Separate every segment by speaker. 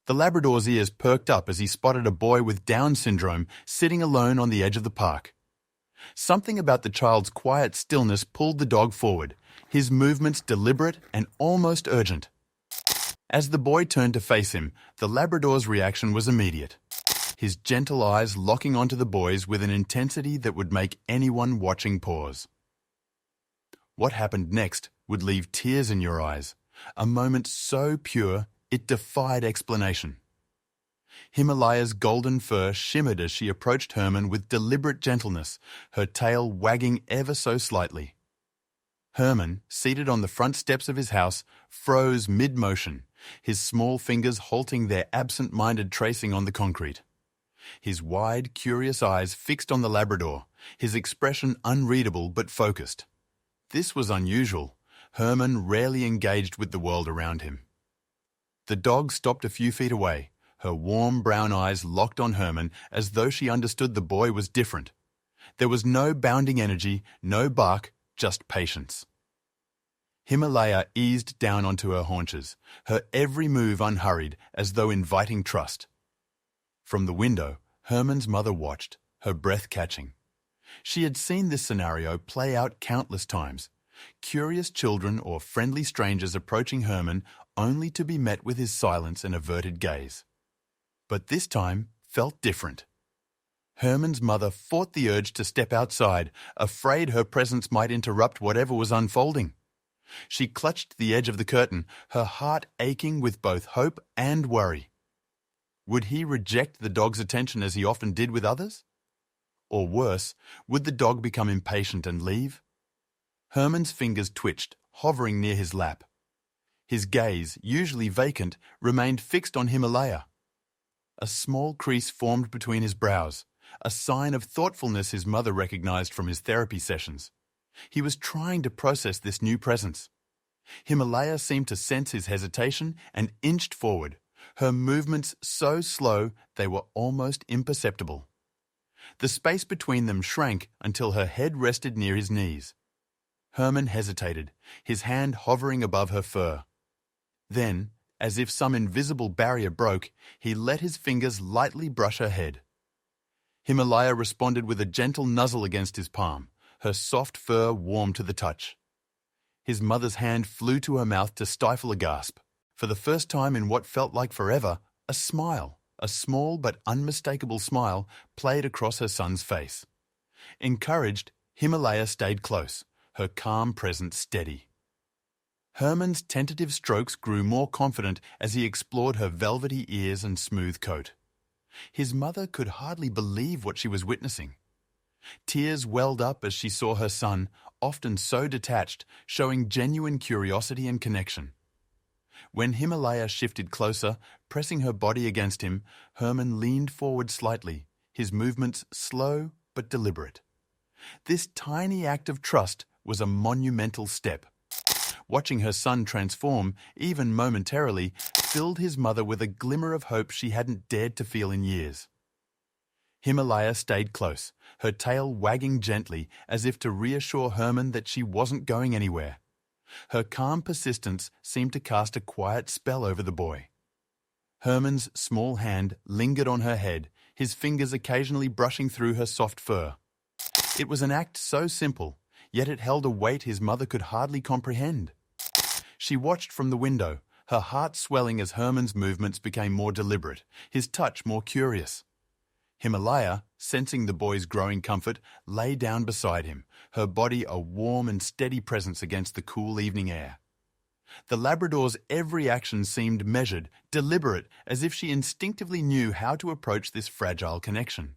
Speaker 1: The Labrador's ears perked up as he spotted a boy with Down syndrome sitting alone on the edge of the park. Something about the child's quiet stillness pulled the dog forward, his movements deliberate and almost urgent. As the boy turned to face him, the Labrador's reaction was immediate, his gentle eyes locking onto the boy's with an intensity that would make anyone watching pause. What happened next would leave tears in your eyes, a moment so pure it defied explanation. Himalaya's golden fur shimmered as she approached Herman with deliberate gentleness, her tail wagging ever so slightly. Herman, seated on the front steps of his house, froze mid-motion, his small fingers halting their absent-minded tracing on the concrete. His wide, curious eyes fixed on the Labrador, his expression unreadable but focused. This was unusual. Herman rarely engaged with the world around him. The dog stopped a few feet away, her warm brown eyes locked on Herman as though she understood the boy was different. There was no bounding energy, no bark, just patience. Himalaya eased down onto her haunches, her every move unhurried, as though inviting trust. From the window, Herman's mother watched, her breath catching. She had seen this scenario play out countless times. Curious children or friendly strangers approaching Herman only to be met with his silence and averted gaze. But this time felt different. Herman's mother fought the urge to step outside, afraid her presence might interrupt whatever was unfolding. She clutched the edge of the curtain, her heart aching with both hope and worry. Would he reject the dog's attention as he often did with others? Or worse, would the dog become impatient and leave? Herman's fingers twitched, hovering near his lap. His gaze, usually vacant, remained fixed on Himalaya. A small crease formed between his brows, a sign of thoughtfulness his mother recognized from his therapy sessions. He was trying to process this new presence. Himalaya seemed to sense his hesitation and inched forward, her movements so slow they were almost imperceptible. The space between them shrank until her head rested near his knees. Herman hesitated, his hand hovering above her fur. Then, as if some invisible barrier broke, he let his fingers lightly brush her head. Himalaya responded with a gentle nuzzle against his palm, her soft fur warm to the touch. His mother's hand flew to her mouth to stifle a gasp. For the first time in what felt like forever, a smile, a small but unmistakable smile, played across her son's face. Encouraged, Himalaya stayed close, her calm presence steady. Herman's tentative strokes grew more confident as he explored her velvety ears and smooth coat. His mother could hardly believe what she was witnessing. Tears welled up as she saw her son, often so detached, showing genuine curiosity and connection. When Himalaya shifted closer, pressing her body against him, Herman leaned forward slightly, his movements slow but deliberate. This tiny act of trust was a monumental step. Watching her son transform, even momentarily, filled his mother with a glimmer of hope she hadn't dared to feel in years. Himalaya stayed close, her tail wagging gently as if to reassure Herman that she wasn't going anywhere. Her calm persistence seemed to cast a quiet spell over the boy. Herman's small hand lingered on her head, his fingers occasionally brushing through her soft fur. It was an act so simple, yet it held a weight his mother could hardly comprehend. She watched from the window, her heart swelling as Herman's movements became more deliberate, his touch more curious. Himalaya, sensing the boy's growing comfort, lay down beside him, her body a warm and steady presence against the cool evening air. The Labrador's every action seemed measured, deliberate, as if she instinctively knew how to approach this fragile connection.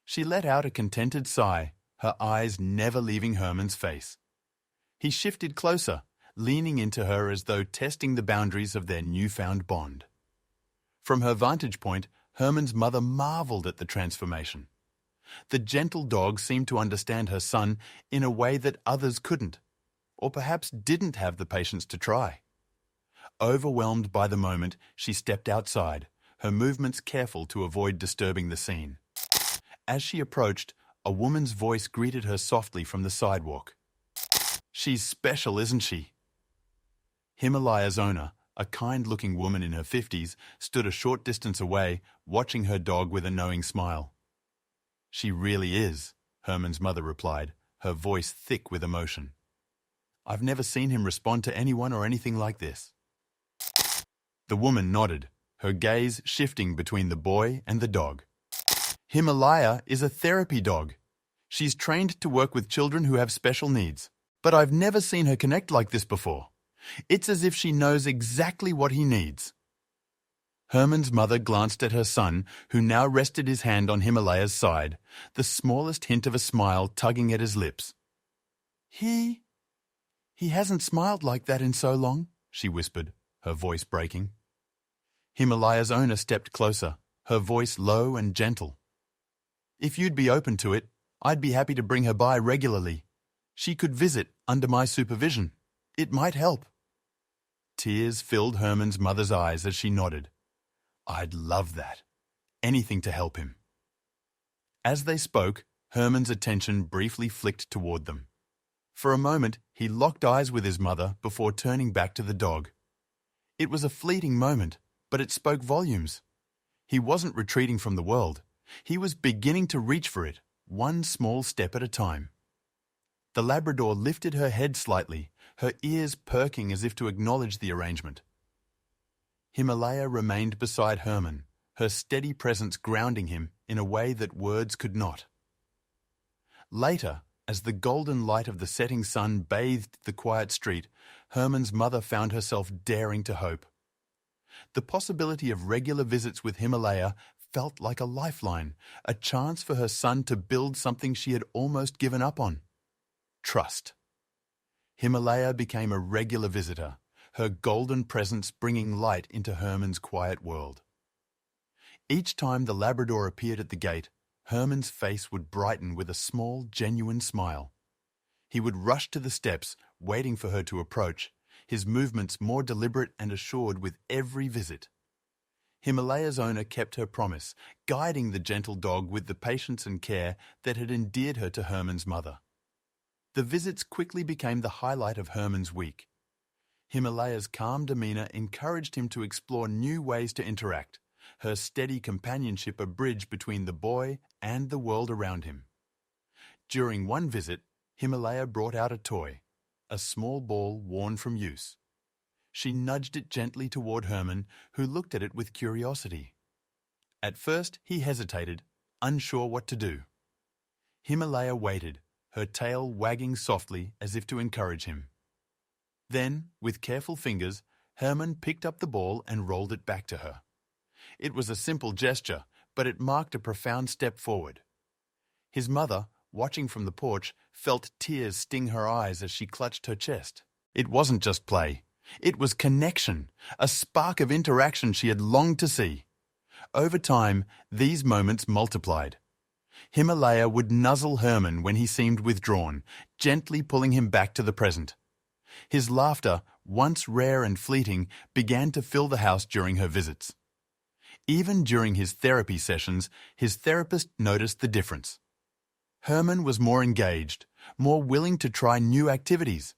Speaker 1: She let out a contented sigh, her eyes never leaving Herman's face. He shifted closer, leaning into her as though testing the boundaries of their newfound bond. From her vantage point, Herman's mother marveled at the transformation. The gentle dog seemed to understand her son in a way that others couldn't, or perhaps didn't have the patience to try. Overwhelmed by the moment, she stepped outside, her movements careful to avoid disturbing the scene. As she approached, a woman's voice greeted her softly from the sidewalk. "She's special, isn't she?" Himalaya's owner, A kind-looking woman in her 50s stood a short distance away, watching her dog with a knowing smile. "She really is," Herman's mother replied, her voice thick with emotion. "I've never seen him respond to anyone or anything like this." The woman nodded, her gaze shifting between the boy and the dog. "Himalaya is a therapy dog. She's trained to work with children who have special needs, but I've never seen her connect like this before. It's as if she knows exactly what he needs." Herman's mother glanced at her son, who now rested his hand on Himalaya's side, the smallest hint of a smile tugging at his lips. He hasn't smiled like that in so long," she whispered, her voice breaking. Himalaya's owner stepped closer, her voice low and gentle. "If you'd be open to it, I'd be happy to bring her by regularly. She could visit under my supervision. It might help." Tears filled Herman's mother's eyes as she nodded. "I'd love that. Anything to help him." As they spoke, Herman's attention briefly flicked toward them. For a moment, he locked eyes with his mother before turning back to the dog. It was a fleeting moment, but it spoke volumes. He wasn't retreating from the world. He was beginning to reach for it, one small step at a time. The Labrador lifted her head slightly, her ears perking as if to acknowledge the arrangement. Himalaya remained beside Herman, her steady presence grounding him in a way that words could not. Later, as the golden light of the setting sun bathed the quiet street, Herman's mother found herself daring to hope. The possibility of regular visits with Himalaya felt like a lifeline, a chance for her son to build something she had almost given up on. Trust. Himalaya became a regular visitor, her golden presence bringing light into Herman's quiet world. Each time the Labrador appeared at the gate, Herman's face would brighten with a small, genuine smile. He would rush to the steps, waiting for her to approach, his movements more deliberate and assured with every visit. Himalaya's owner kept her promise, guiding the gentle dog with the patience and care that had endeared her to Herman's mother. The visits quickly became the highlight of Herman's week. Himalaya's calm demeanor encouraged him to explore new ways to interact, her steady companionship a bridge between the boy and the world around him. During one visit, Himalaya brought out a toy, a small ball worn from use. She nudged it gently toward Herman, who looked at it with curiosity. At first, he hesitated, unsure what to do. Himalaya waited, her tail wagging softly as if to encourage him. Then, with careful fingers, Herman picked up the ball and rolled it back to her. It was a simple gesture, but it marked a profound step forward. His mother, watching from the porch, felt tears sting her eyes as she clutched her chest. It wasn't just play. It was connection, a spark of interaction she had longed to see. Over time, these moments multiplied. Himalaya would nuzzle Herman when he seemed withdrawn, gently pulling him back to the present. His laughter, once rare and fleeting, began to fill the house during her visits. Even during his therapy sessions, his therapist noticed the difference. Herman was more engaged, more willing to try new activities.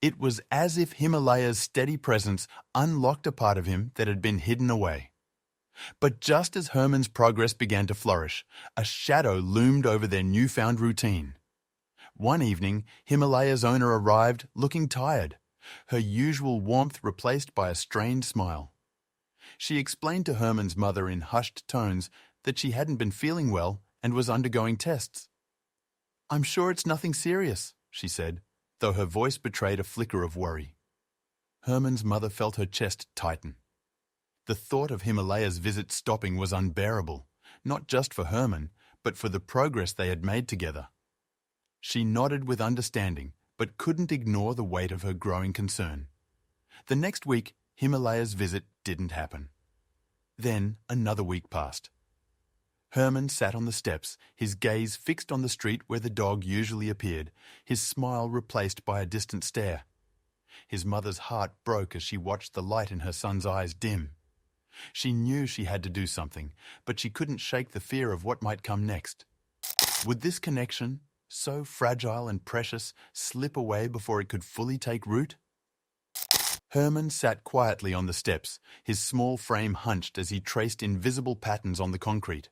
Speaker 1: It was as if Himalaya's steady presence unlocked a part of him that had been hidden away. But just as Herman's progress began to flourish, a shadow loomed over their newfound routine. One evening, Himalaya's owner arrived looking tired, her usual warmth replaced by a strained smile. She explained to Herman's mother in hushed tones that she hadn't been feeling well and was undergoing tests. "I'm sure it's nothing serious," she said, though her voice betrayed a flicker of worry. Herman's mother felt her chest tighten. The thought of Himalaya's visit stopping was unbearable, not just for Herman, but for the progress they had made together. She nodded with understanding, but couldn't ignore the weight of her growing concern. The next week, Himalaya's visit didn't happen. Then another week passed. Herman sat on the steps, his gaze fixed on the street where the dog usually appeared, his smile replaced by a distant stare. His mother's heart broke as she watched the light in her son's eyes dim. She knew she had to do something, but she couldn't shake the fear of what might come next. Would this connection, so fragile and precious, slip away before it could fully take root? Herman sat quietly on the steps, his small frame hunched as he traced invisible patterns on the concrete.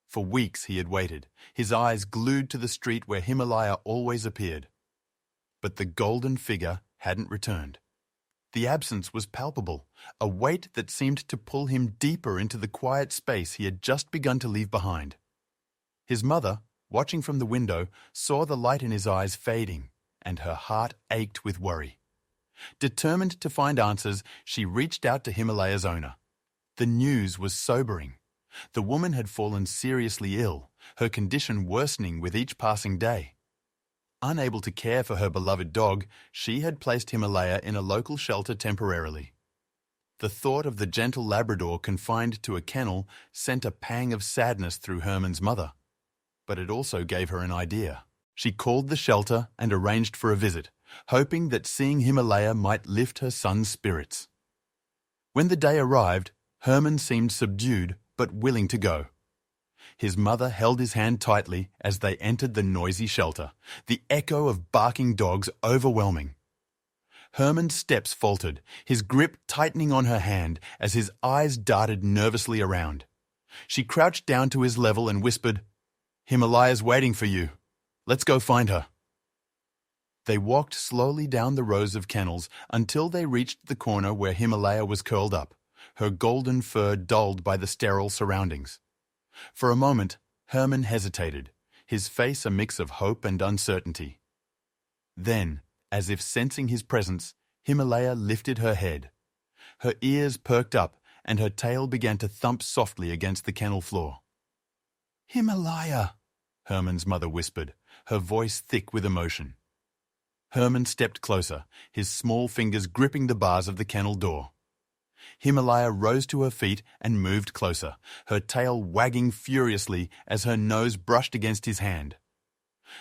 Speaker 1: For weeks he had waited, his eyes glued to the street where Himalaya always appeared. But the golden figure hadn't returned. The absence was palpable, a weight that seemed to pull him deeper into the quiet space he had just begun to leave behind. His mother, watching from the window, saw the light in his eyes fading, and her heart ached with worry. Determined to find answers, she reached out to Himalaya's owner. The news was sobering. The woman had fallen seriously ill, her condition worsening with each passing day. Unable to care for her beloved dog, she had placed Himalaya in a local shelter temporarily. The thought of the gentle Labrador confined to a kennel sent a pang of sadness through Herman's mother. But it also gave her an idea. She called the shelter and arranged for a visit, hoping that seeing Himalaya might lift her son's spirits. When the day arrived, Herman seemed subdued but willing to go. His mother held his hand tightly as they entered the noisy shelter, the echo of barking dogs overwhelming. Herman's steps faltered, his grip tightening on her hand as his eyes darted nervously around. She crouched down to his level and whispered, "Himalaya's waiting for you. Let's go find her." They walked slowly down the rows of kennels until they reached the corner where Himalaya was curled up, her golden fur dulled by the sterile surroundings. For a moment, Herman hesitated, his face a mix of hope and uncertainty. Then, as if sensing his presence, Himalaya lifted her head. Her ears perked up and her tail began to thump softly against the kennel floor. "Himalaya," Herman's mother whispered, her voice thick with emotion. Herman stepped closer, his small fingers gripping the bars of the kennel door. Himalaya rose to her feet and moved closer, her tail wagging furiously as her nose brushed against his hand.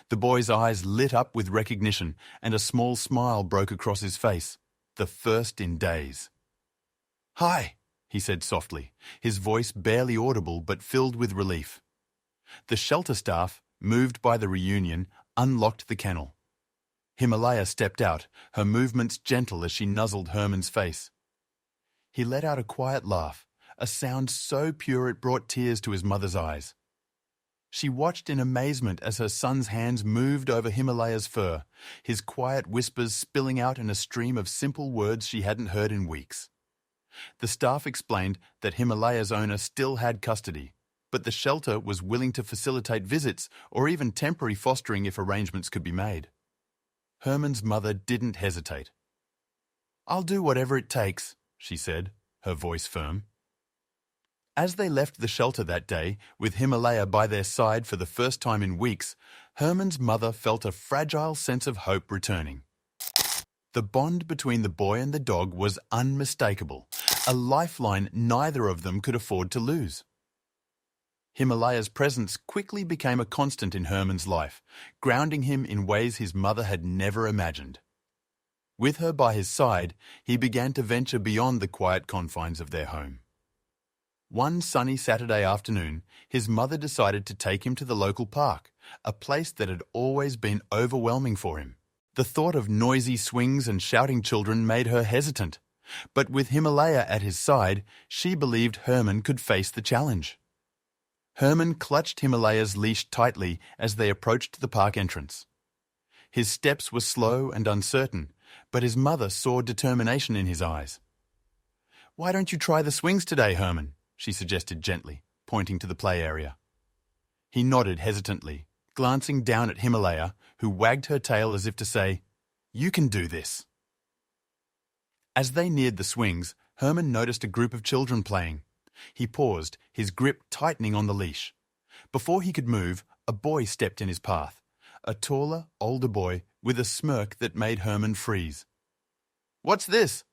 Speaker 1: The boy's eyes lit up with recognition and a small smile broke across his face, the first in days. "Hi," he said softly, his voice barely audible but filled with relief. The shelter staff, moved by the reunion, unlocked the kennel. Himalaya stepped out, her movements gentle as she nuzzled Herman's face. He let out a quiet laugh, a sound so pure it brought tears to his mother's eyes. She watched in amazement as her son's hands moved over Himalaya's fur, his quiet whispers spilling out in a stream of simple words she hadn't heard in weeks. The staff explained that Himalaya's owner still had custody, but the shelter was willing to facilitate visits or even temporary fostering if arrangements could be made. Herman's mother didn't hesitate. "I'll do whatever it takes," she said, her voice firm. As they left the shelter that day, with Himalaya by their side for the first time in weeks, Herman's mother felt a fragile sense of hope returning. The bond between the boy and the dog was unmistakable, a lifeline neither of them could afford to lose. Himalaya's presence quickly became a constant in Herman's life, grounding him in ways his mother had never imagined. With her by his side, he began to venture beyond the quiet confines of their home. One sunny Saturday afternoon, his mother decided to take him to the local park, a place that had always been overwhelming for him. The thought of noisy swings and shouting children made her hesitant, but with Himalaya at his side, she believed Herman could face the challenge. Herman clutched Himalaya's leash tightly as they approached the park entrance. His steps were slow and uncertain, but his mother saw determination in his eyes. "Why don't you try the swings today, Herman?" she suggested gently, pointing to the play area. He nodded hesitantly, glancing down at Himalaya, who wagged her tail as if to say, "You can do this." As they neared the swings, Herman noticed a group of children playing. He paused, his grip tightening on the leash. Before he could move, a boy stepped in his path, a taller, older boy with a smirk that made Herman freeze. "What's this?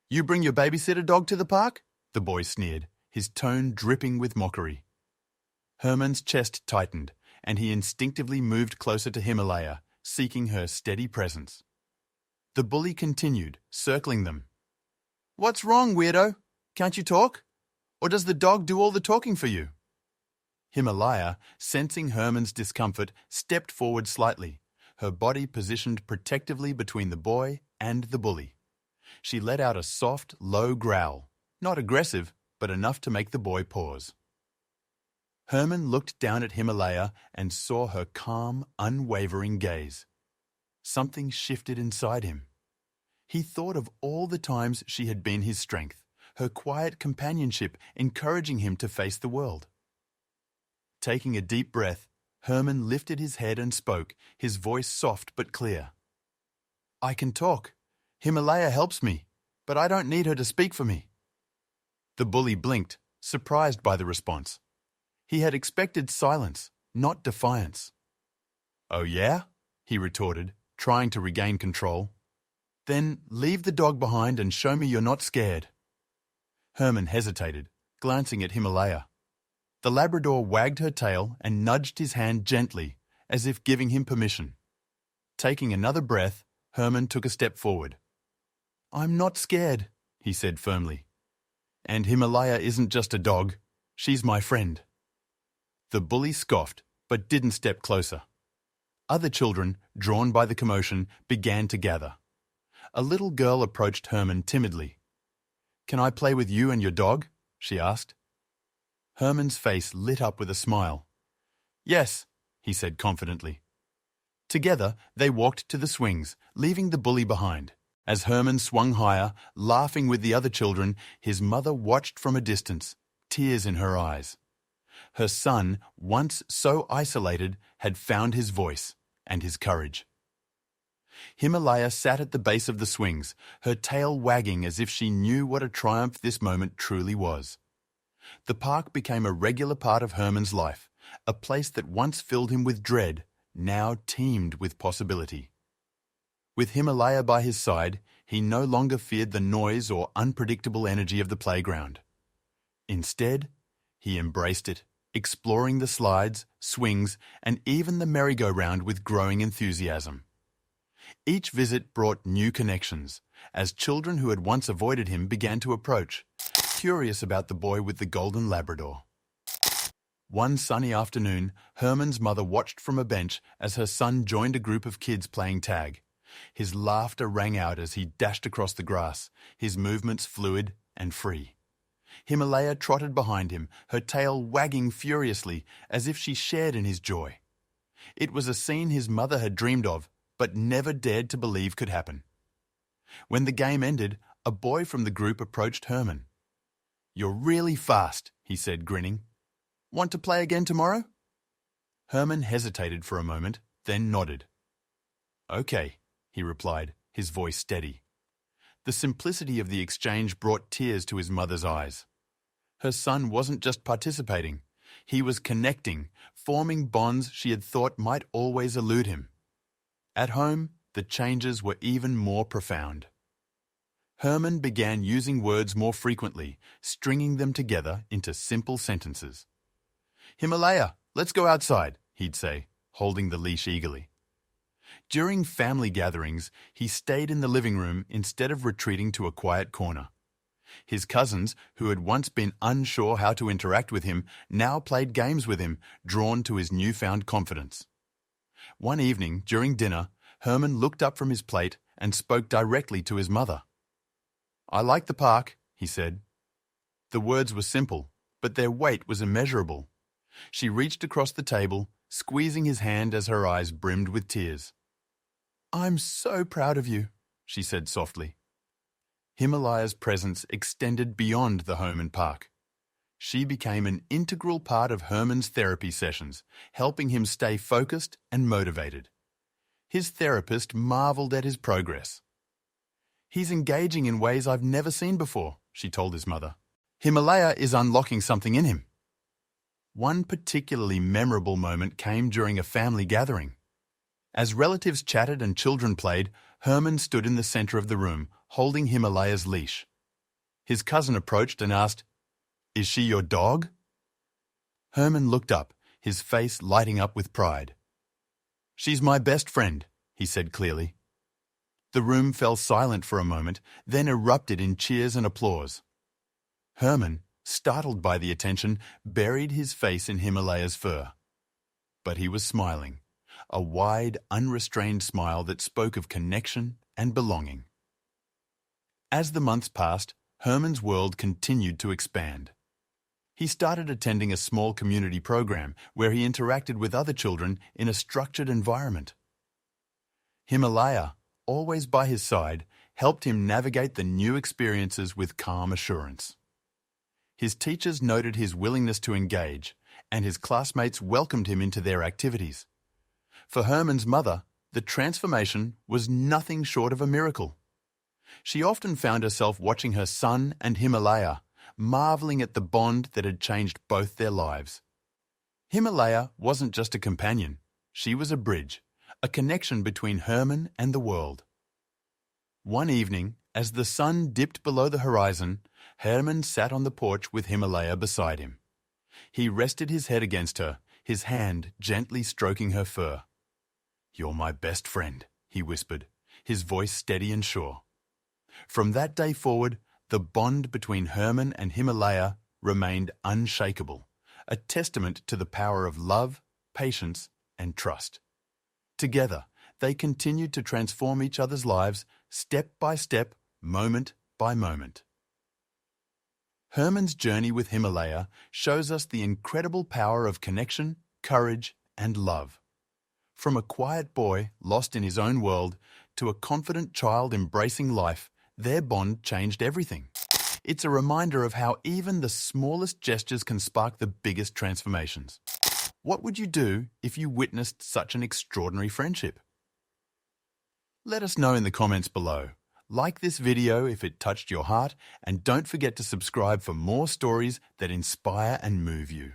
Speaker 1: You bring your babysitter dog to the park?" the boy sneered, his tone dripping with mockery. Herman's chest tightened, and he instinctively moved closer to Himalaya, seeking her steady presence. The bully continued, circling them. "What's wrong, weirdo? Can't you talk? Or does the dog do all the talking for you?" Himalaya, sensing Herman's discomfort, stepped forward slightly, her body positioned protectively between the boy and the bully. She let out a soft, low growl, not aggressive, but enough to make the boy pause. Herman looked down at Himalaya and saw her calm, unwavering gaze. Something shifted inside him. He thought of all the times she had been his strength, her quiet companionship encouraging him to face the world. Taking a deep breath, Herman lifted his head and spoke, his voice soft but clear. "I can talk. Himalaya helps me, but I don't need her to speak for me." The bully blinked, surprised by the response. He had expected silence, not defiance. "Oh yeah?" he retorted, trying to regain control. "Then leave the dog behind and show me you're not scared." Herman hesitated, glancing at Himalaya. The Labrador wagged her tail and nudged his hand gently, as if giving him permission. Taking another breath, Herman took a step forward. "I'm not scared," he said firmly. "And Himalaya isn't just a dog. She's my friend." The bully scoffed, but didn't step closer. Other children, drawn by the commotion, began to gather. A little girl approached Herman timidly. "Can I play with you and your dog?" she asked. Herman's face lit up with a smile. "Yes," he said confidently. Together, they walked to the swings, leaving the bully behind. As Herman swung higher, laughing with the other children, his mother watched from a distance, tears in her eyes. Her son, once so isolated, had found his voice and his courage. Himalaya sat at the base of the swings, her tail wagging as if she knew what a triumph this moment truly was. The park became a regular part of Herman's life, a place that once filled him with dread, now teemed with possibility. With Himalaya by his side, he no longer feared the noise or unpredictable energy of the playground. Instead, he embraced it, exploring the slides, swings, and even the merry-go-round with growing enthusiasm. Each visit brought new connections, as children who had once avoided him began to approach, curious about the boy with the golden Labrador. One sunny afternoon, Herman's mother watched from a bench as her son joined a group of kids playing tag. His laughter rang out as he dashed across the grass, his movements fluid and free. Himalaya trotted behind him, her tail wagging furiously as if she shared in his joy. It was a scene his mother had dreamed of, but never dared to believe could happen. When the game ended, a boy from the group approached Herman. "You're really fast," he said, grinning. "Want to play again tomorrow?" Herman hesitated for a moment, then nodded. "Okay," he replied, his voice steady. The simplicity of the exchange brought tears to his mother's eyes. Her son wasn't just participating. He was connecting, forming bonds she had thought might always elude him. At home, the changes were even more profound. Herman began using words more frequently, stringing them together into simple sentences. "Himalaya, let's go outside," he'd say, holding the leash eagerly. During family gatherings, he stayed in the living room instead of retreating to a quiet corner. His cousins, who had once been unsure how to interact with him, now played games with him, drawn to his newfound confidence. One evening, during dinner, Herman looked up from his plate and spoke directly to his mother. "I like the park," he said. The words were simple, but their weight was immeasurable. She reached across the table, squeezing his hand as her eyes brimmed with tears. "I'm so proud of you," she said softly. Himalaya's presence extended beyond the home and park. She became an integral part of Herman's therapy sessions, helping him stay focused and motivated. His therapist marveled at his progress. "He's engaging in ways I've never seen before," she told his mother. "Himalaya is unlocking something in him." One particularly memorable moment came during a family gathering. As relatives chatted and children played, Herman stood in the center of the room, holding Himalaya's leash. His cousin approached and asked, "Is she your dog?" Herman looked up, his face lighting up with pride. "She's my best friend," he said clearly. The room fell silent for a moment, then erupted in cheers and applause. Herman, startled by the attention, buried his face in Himalaya's fur. But he was smiling, a wide, unrestrained smile that spoke of connection and belonging. As the months passed, Herman's world continued to expand. He started attending a small community program where he interacted with other children in a structured environment. Himalaya, always by his side, helped him navigate the new experiences with calm assurance. His teachers noted his willingness to engage, and his classmates welcomed him into their activities. For Herman's mother, the transformation was nothing short of a miracle. She often found herself watching her son and Himalaya, marveling at the bond that had changed both their lives. Himalaya wasn't just a companion, she was a bridge, a connection between Herman and the world. One evening, as the sun dipped below the horizon, Herman sat on the porch with Himalaya beside him. He rested his head against her, his hand gently stroking her fur. "You're my best friend," he whispered, his voice steady and sure. From that day forward, the bond between Herman and Himalaya remained unshakable, a testament to the power of love, patience, and trust. Together, they continued to transform each other's lives step by step, moment by moment. Herman's journey with Himalaya shows us the incredible power of connection, courage, and love. From a quiet boy lost in his own world to a confident child embracing life, their bond changed everything. It's a reminder of how even the smallest gestures can spark the biggest transformations. What would you do if you witnessed such an extraordinary friendship? Let us know in the comments below. Like this video if it touched your heart, and don't forget to subscribe for more stories that inspire and move you.